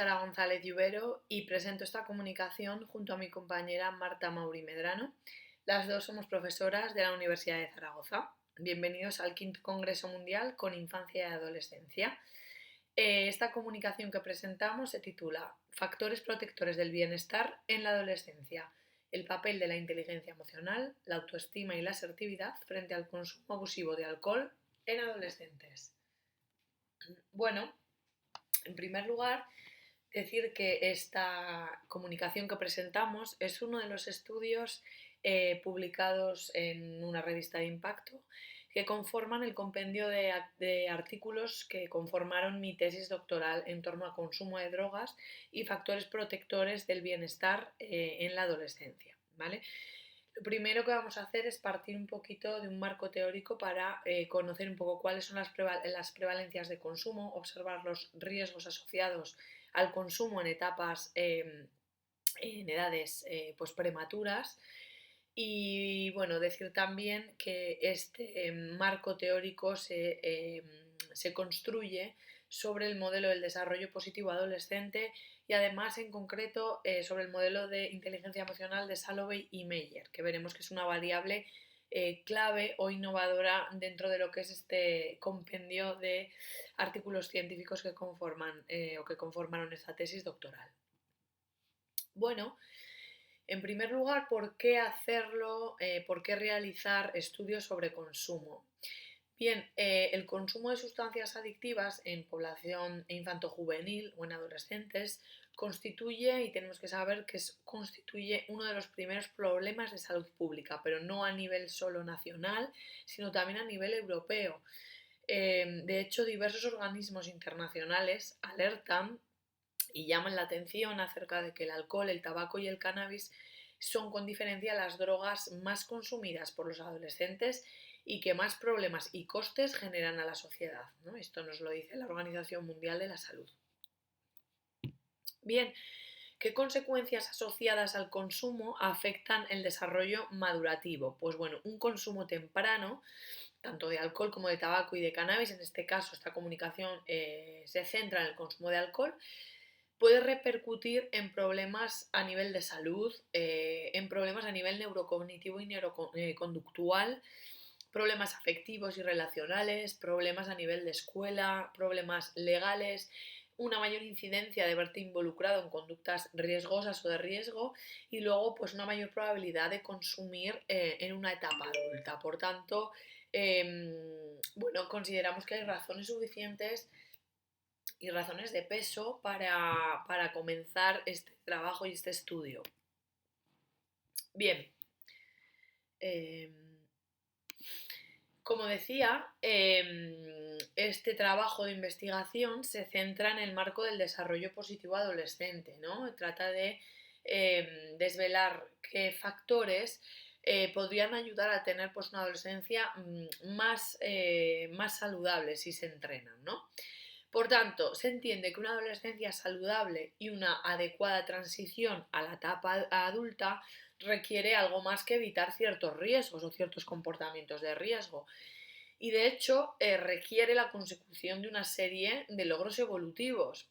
Sara González Lluvero y presento esta comunicación junto a mi compañera Marta Mauri Medrano. Las dos somos profesoras de la Universidad de Zaragoza. Bienvenidos al quinto Congreso Mundial con Infancia y Adolescencia. Esta comunicación que presentamos se titula Factores protectores del bienestar en la adolescencia, el papel de la inteligencia emocional, la autoestima y la asertividad frente al consumo abusivo de alcohol en adolescentes. Bueno, en primer lugar, decir que esta comunicación que presentamos es uno de los estudios publicados en una revista de impacto que conforman el compendio de artículos que conformaron mi tesis doctoral en torno al consumo de drogas y factores protectores del bienestar en la adolescencia, ¿vale? Lo primero que vamos a hacer es partir un poquito de un marco teórico para conocer un poco cuáles son las prevalencias de consumo, observar los riesgos asociados al consumo en etapas, en edades pues prematuras y bueno, decir también que este marco teórico se construye sobre el modelo del desarrollo positivo adolescente y además en concreto sobre el modelo de inteligencia emocional de Salovey y Meyer, que veremos que es una variable clave o innovadora dentro de lo que es este compendio de artículos científicos que conforman o que conformaron esta tesis doctoral. Bueno, en primer lugar, ¿por qué hacerlo? ¿Por qué realizar estudios sobre consumo? Bien, el consumo de sustancias adictivas en población infanto-juvenil o en adolescentes constituye, y tenemos que saber que constituye uno de los primeros problemas de salud pública, pero no a nivel solo nacional, sino también a nivel europeo. De hecho, diversos organismos internacionales alertan y llaman la atención acerca de que el alcohol, el tabaco y el cannabis son con diferencia las drogas más consumidas por los adolescentes y que más problemas y costes generan a la sociedad, ¿no? Esto nos lo dice la Organización Mundial de la Salud. Bien, ¿qué consecuencias asociadas al consumo afectan el desarrollo madurativo? Pues bueno, un consumo temprano, tanto de alcohol como de tabaco y de cannabis, en este caso esta comunicación se centra en el consumo de alcohol, puede repercutir en problemas a nivel de salud, en problemas a nivel neurocognitivo y neuroconductual, problemas afectivos y relacionales, problemas a nivel de escuela, problemas legales, una mayor incidencia de verte involucrado en conductas riesgosas o de riesgo y luego pues una mayor probabilidad de consumir en una etapa adulta. Por tanto, bueno, consideramos que hay razones suficientes y razones de peso para comenzar este trabajo y este estudio. Bien, eh, como decía, este trabajo de investigación se centra en el marco del desarrollo positivo adolescente, ¿no? Trata de desvelar qué factores podrían ayudar a tener pues, una adolescencia más saludable si se entrenan, ¿no? Por tanto, se entiende que una adolescencia saludable y una adecuada transición a la etapa adulta requiere algo más que evitar ciertos riesgos o ciertos comportamientos de riesgo. Y de hecho, requiere la consecución de una serie de logros evolutivos.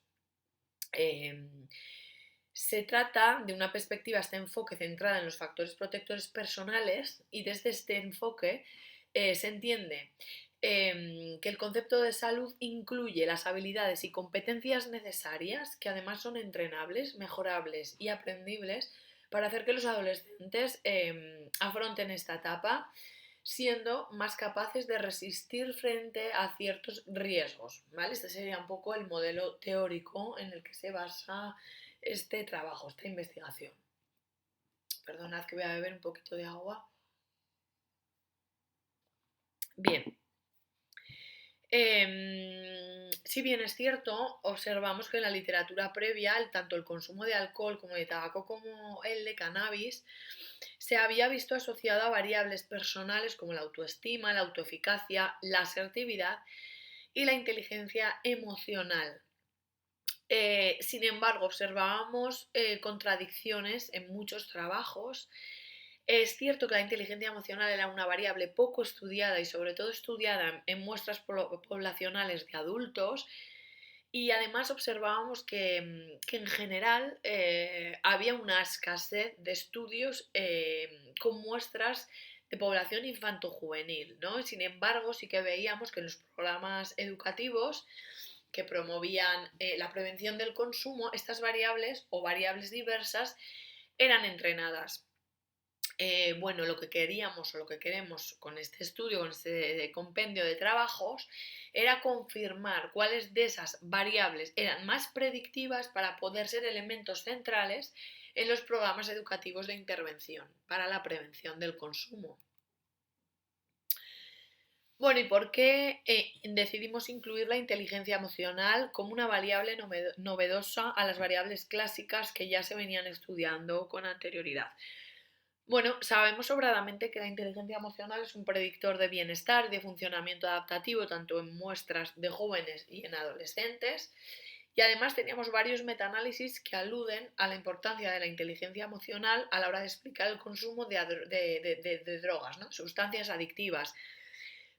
Se trata de una perspectiva, este enfoque centrada en los factores protectores personales y desde este enfoque se entiende que el concepto de salud incluye las habilidades y competencias necesarias que además son entrenables, mejorables y aprendibles para hacer que los adolescentes afronten esta etapa siendo más capaces de resistir frente a ciertos riesgos, ¿vale? Este sería un poco el modelo teórico en el que se basa este trabajo, esta investigación. Perdonad que voy a beber un poquito de agua. Bien. Si bien es cierto, observamos que en la literatura previa, tanto el consumo de alcohol como de tabaco como el de cannabis se había visto asociado a variables personales como la autoestima, la autoeficacia, la asertividad y la inteligencia emocional. Sin embargo, observábamos contradicciones en muchos trabajos. Es cierto que la inteligencia emocional era una variable poco estudiada y sobre todo estudiada en muestras poblacionales de adultos Y además observábamos que en general había una escasez de estudios con muestras de población infantojuvenil, ¿no? Sin embargo, sí que veíamos que en los programas educativos que promovían la prevención del consumo, estas variables o variables diversas eran entrenadas. Bueno, lo que queríamos o lo que queremos con este estudio, con este compendio de trabajos, era confirmar cuáles de esas variables eran más predictivas para poder ser elementos centrales en los programas educativos de intervención para la prevención del consumo. Bueno, ¿y por qué decidimos incluir la inteligencia emocional como una variable novedosa a las variables clásicas que ya se venían estudiando con anterioridad? Bueno, sabemos sobradamente que la inteligencia emocional es un predictor de bienestar y de funcionamiento adaptativo tanto en muestras de jóvenes y en adolescentes. Y además teníamos varios metaanálisis que aluden a la importancia de la inteligencia emocional a la hora de explicar el consumo de drogas, ¿no? Sustancias adictivas.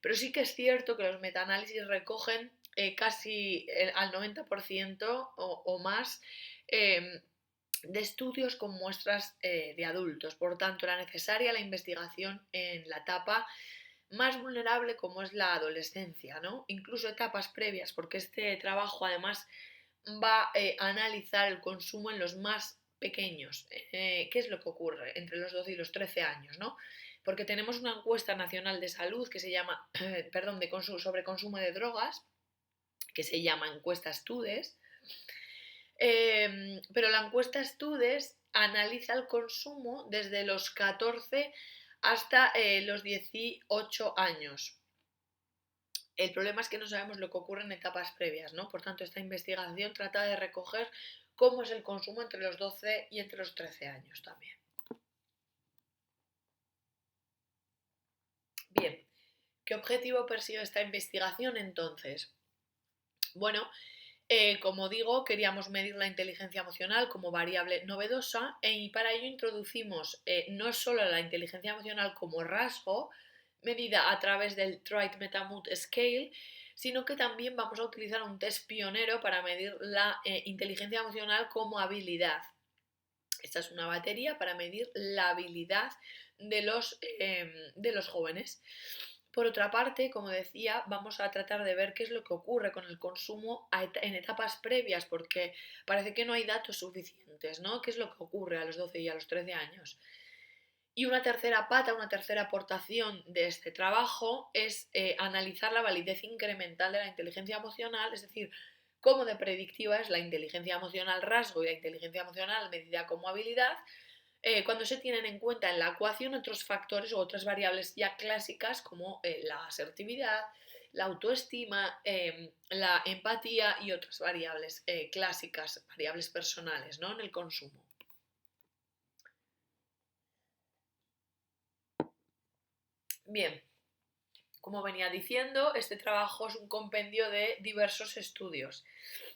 Pero sí que es cierto que los metaanálisis recogen casi al 90% o más eh, de estudios con muestras de adultos. Por tanto, era necesaria la investigación en la etapa más vulnerable como es la adolescencia, ¿no? Incluso etapas previas, porque este trabajo además va a analizar el consumo en los más pequeños. ¿Qué es lo que ocurre entre los 12 y los 13 años, ¿no? Porque tenemos una encuesta nacional de salud que se llama, perdón, sobre consumo de drogas, que se llama encuesta Studes, pero la encuesta Studes analiza el consumo desde los 14 hasta los 18 años. El problema es que no sabemos lo que ocurre en etapas previas, ¿no? Por tanto, esta investigación trata de recoger cómo es el consumo entre los 12 y entre los 13 años también. Bien, ¿qué objetivo persigue esta investigación entonces? Bueno, como digo, queríamos medir la inteligencia emocional como variable novedosa y para ello introducimos no solo la inteligencia emocional como rasgo, medida a través del Treat-Meta-Mood Scale, sino que también vamos a utilizar un test pionero para medir la inteligencia emocional como habilidad. Esta es una batería para medir la habilidad de los jóvenes. Por otra parte, como decía, vamos a tratar de ver qué es lo que ocurre con el consumo en etapas previas, porque parece que no hay datos suficientes, ¿no? ¿Qué es lo que ocurre a los 12 y a los 13 años? Y una tercera pata, una tercera aportación de este trabajo es analizar la validez incremental de la inteligencia emocional, es decir, cómo de predictiva es la inteligencia emocional rasgo y la inteligencia emocional medida como habilidad, cuando se tienen en cuenta en la ecuación otros factores o otras variables ya clásicas como la asertividad, la autoestima, la empatía y otras variables clásicas, variables personales, ¿no? En el consumo. Bien, como venía diciendo, este trabajo es un compendio de diversos estudios.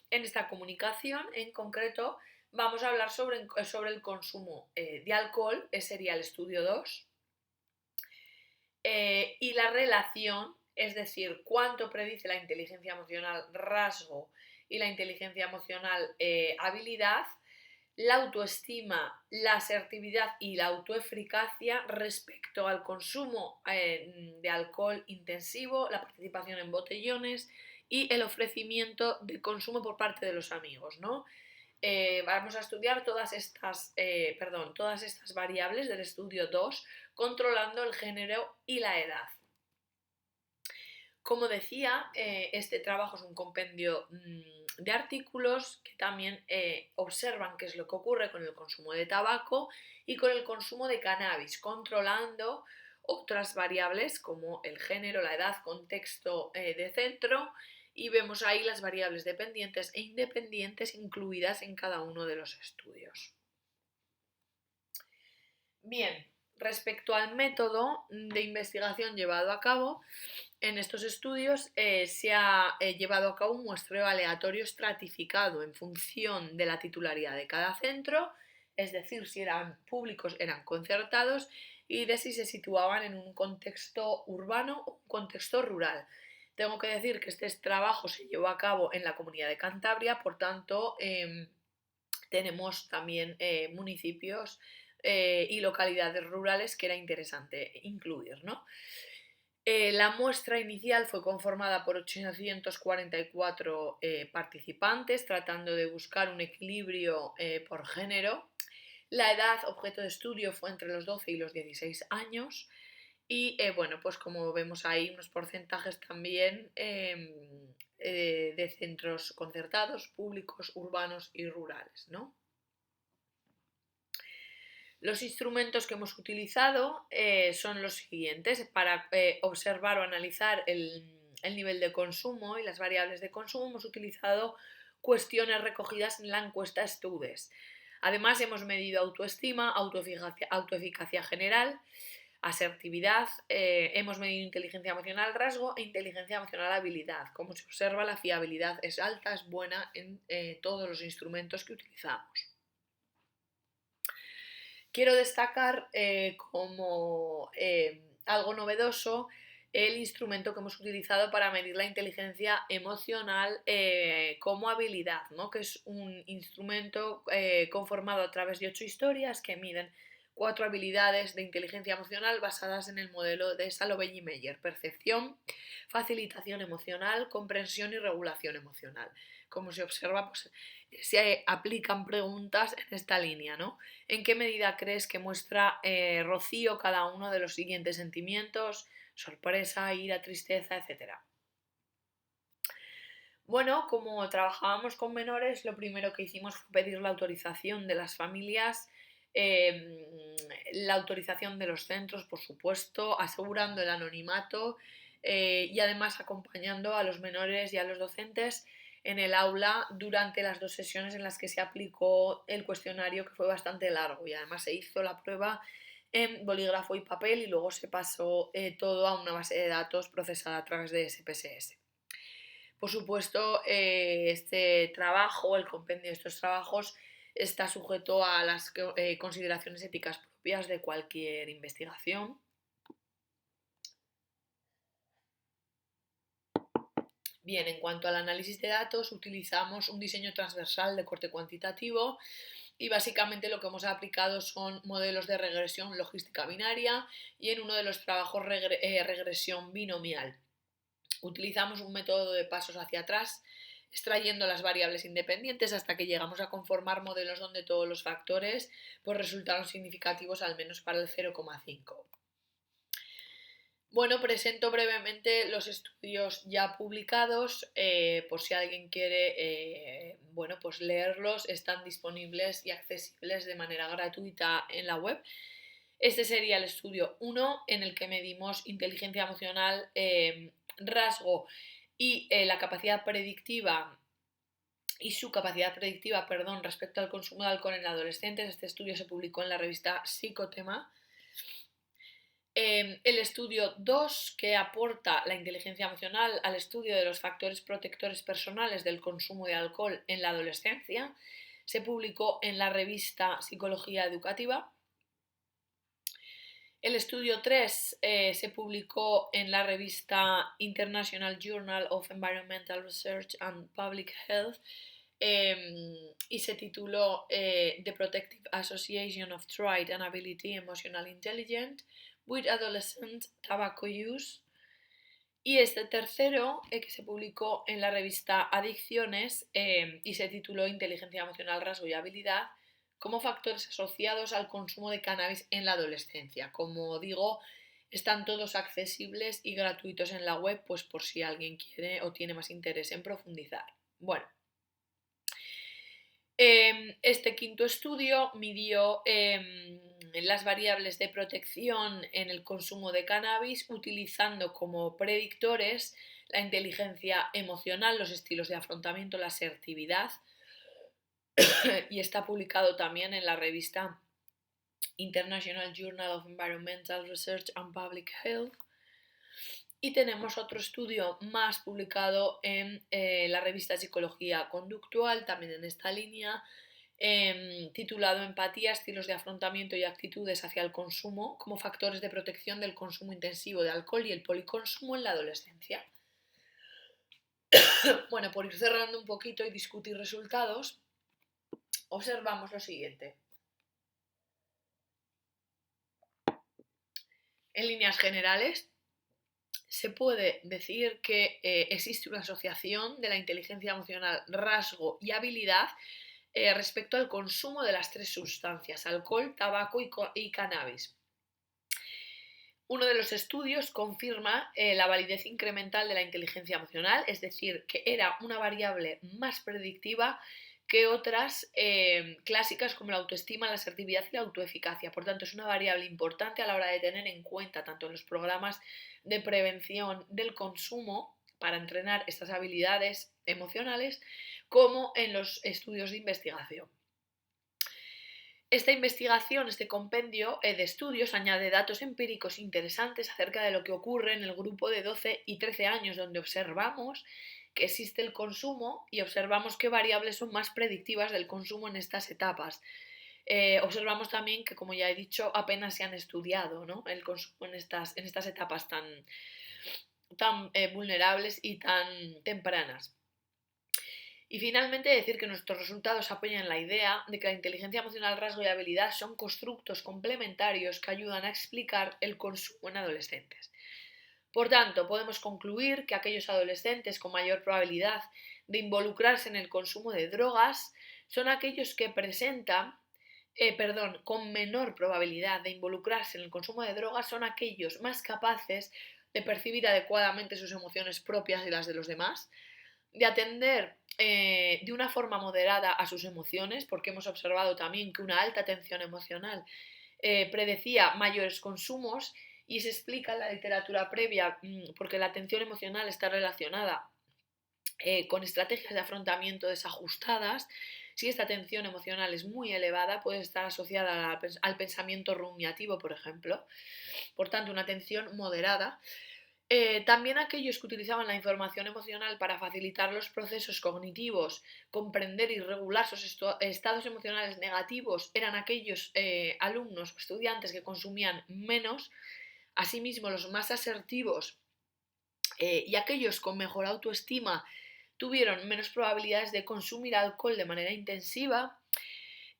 En esta comunicación, en concreto, vamos a hablar sobre el consumo de alcohol, ese sería el estudio 2, y la relación, es decir, cuánto predice la inteligencia emocional rasgo y la inteligencia emocional habilidad, la autoestima, la asertividad y la autoeficacia respecto al consumo de alcohol intensivo, la participación en botellones y el ofrecimiento de consumo por parte de los amigos, ¿no? Vamos a estudiar todas estas variables del estudio 2, controlando el género y la edad. Como decía, este trabajo es un compendio de artículos que también observan qué es lo que ocurre con el consumo de tabaco y con el consumo de cannabis, controlando otras variables como el género, la edad, contexto de centro, y vemos ahí las variables dependientes e independientes incluidas en cada uno de los estudios. Bien, respecto al método de investigación llevado a cabo, en estos estudios se ha llevado a cabo un muestreo aleatorio estratificado en función de la titularidad de cada centro, es decir, si eran públicos, eran concertados, y de si se situaban en un contexto urbano o un contexto rural. Tengo que decir que este trabajo se llevó a cabo en la Comunidad de Cantabria, por tanto, tenemos también municipios y localidades rurales que era interesante incluir, ¿no? La muestra inicial fue conformada por 844 participantes, tratando de buscar un equilibrio por género. La edad objeto de estudio fue entre los 12 y los 16 años. Y bueno, pues como vemos ahí, unos porcentajes también de centros concertados, públicos, urbanos y rurales, ¿no? Los instrumentos que hemos utilizado son los siguientes. Para observar o analizar el nivel de consumo y las variables de consumo hemos utilizado cuestiones recogidas en la encuesta Studes. Además hemos medido autoestima, autoeficacia general, asertividad, hemos medido inteligencia emocional rasgo e inteligencia emocional habilidad. Como se observa, la fiabilidad es alta, es buena en todos los instrumentos que utilizamos. Quiero destacar como algo novedoso el instrumento que hemos utilizado para medir la inteligencia emocional como habilidad, ¿no? Que es un instrumento conformado a través de 8 historias que miden 4 habilidades de inteligencia emocional basadas en el modelo de Salovey y Meyer: percepción, facilitación emocional, comprensión y regulación emocional. Como se observa, pues, se aplican preguntas en esta línea, ¿no? ¿En qué medida crees que muestra Rocío cada uno de los siguientes sentimientos? Sorpresa, ira, tristeza, etcétera. Bueno, como trabajábamos con menores, lo primero que hicimos fue pedir la autorización de las familias, la autorización de los centros, por supuesto, asegurando el anonimato y además acompañando a los menores y a los docentes en el aula durante las 2 sesiones en las que se aplicó el cuestionario, que fue bastante largo, y además se hizo la prueba en bolígrafo y papel y luego se pasó todo a una base de datos procesada a través de SPSS. Por supuesto, este trabajo, el compendio de estos trabajos, está sujeto a las consideraciones éticas propias de cualquier investigación. Bien, en cuanto al análisis de datos, utilizamos un diseño transversal de corte cuantitativo y básicamente lo que hemos aplicado son modelos de regresión logística binaria y en uno de los trabajos regresión binomial. Utilizamos un método de pasos hacia atrás, extrayendo las variables independientes hasta que llegamos a conformar modelos donde todos los factores pues, resultaron significativos al menos para el 0,5. Bueno, presento brevemente los estudios ya publicados, por si alguien quiere bueno, pues leerlos, están disponibles y accesibles de manera gratuita en la web. Este sería el estudio 1, en el que medimos inteligencia emocional, rasgo y la capacidad predictiva y su capacidad predictiva, respecto al consumo de alcohol en adolescentes. Este estudio se publicó en la revista Psicotema. El estudio 2, que aporta la inteligencia emocional al estudio de los factores protectores personales del consumo de alcohol en la adolescencia, se publicó en la revista Psicología Educativa. El estudio 3 se publicó en la revista International Journal of Environmental Research and Public Health y se tituló The Protective Association of Trait and Ability Emotional Intelligence with Adolescent Tobacco Use. Y este tercero, que se publicó en la revista Adicciones y se tituló Inteligencia Emocional, Rasgo y Habilidad como factores asociados al consumo de cannabis en la adolescencia. Como digo, están todos accesibles y gratuitos en la web, pues por si alguien quiere o tiene más interés en profundizar. Bueno, este quinto estudio midió las variables de protección en el consumo de cannabis utilizando como predictores la inteligencia emocional, los estilos de afrontamiento, la asertividad, y está publicado también en la revista International Journal of Environmental Research and Public Health. Y tenemos otro estudio más publicado en la revista Psicología Conductual, también en esta línea, titulado Empatía, estilos de afrontamiento y actitudes hacia el consumo como factores de protección del consumo intensivo de alcohol y el policonsumo en la adolescencia. Bueno, por ir cerrando un poquito y discutir resultados, observamos lo siguiente. En líneas generales, se puede decir que existe una asociación de la inteligencia emocional, rasgo y habilidad respecto al consumo de las tres sustancias, alcohol, tabaco y cannabis. Uno de los estudios confirma la validez incremental de la inteligencia emocional, es decir, que era una variable más predictiva que otras clásicas como la autoestima, la asertividad y la autoeficacia. Por tanto, es una variable importante a la hora de tener en cuenta tanto en los programas de prevención del consumo para entrenar estas habilidades emocionales como en los estudios de investigación. Esta investigación, este compendio de estudios añade datos empíricos interesantes acerca de lo que ocurre en el grupo de 12 y 13 años, donde observamos que existe el consumo y observamos qué variables son más predictivas del consumo en estas etapas. Observamos también que, como ya he dicho, apenas se han estudiado, ¿no?, el consumo en estas etapas tan vulnerables y tan tempranas. Y finalmente decir que nuestros resultados apoyan la idea de que la inteligencia emocional, rasgo y habilidad son constructos complementarios que ayudan a explicar el consumo en adolescentes. Por tanto, podemos concluir que aquellos adolescentes con mayor probabilidad de involucrarse en el consumo de drogas son aquellos que con menor probabilidad de involucrarse en el consumo de drogas son aquellos más capaces de percibir adecuadamente sus emociones propias y las de los demás, de atender de una forma moderada a sus emociones, porque hemos observado también que una alta tensión emocional predecía mayores consumos, y se explica en la literatura previa porque la atención emocional está relacionada con estrategias de afrontamiento desajustadas. Si esta tensión emocional es muy elevada, puede estar asociada al pensamiento rumiativo, por ejemplo. Por tanto, una atención moderada. También aquellos que utilizaban la información emocional para facilitar los procesos cognitivos, comprender y regular sus estados emocionales negativos, eran aquellos alumnos o estudiantes que consumían menos. Asimismo, los más asertivos y aquellos con mejor autoestima tuvieron menos probabilidades de consumir alcohol de manera intensiva.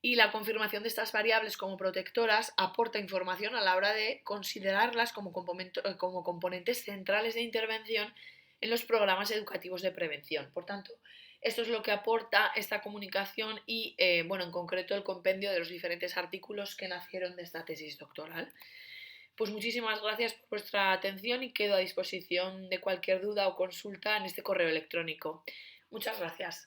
Y la confirmación de estas variables como protectoras aporta información a la hora de considerarlas como componentes centrales de intervención en los programas educativos de prevención. Por tanto, esto es lo que aporta esta comunicación y, en concreto, el compendio de los diferentes artículos que nacieron de esta tesis doctoral. Pues muchísimas gracias por vuestra atención y quedo a disposición de cualquier duda o consulta en este correo electrónico. Muchas gracias.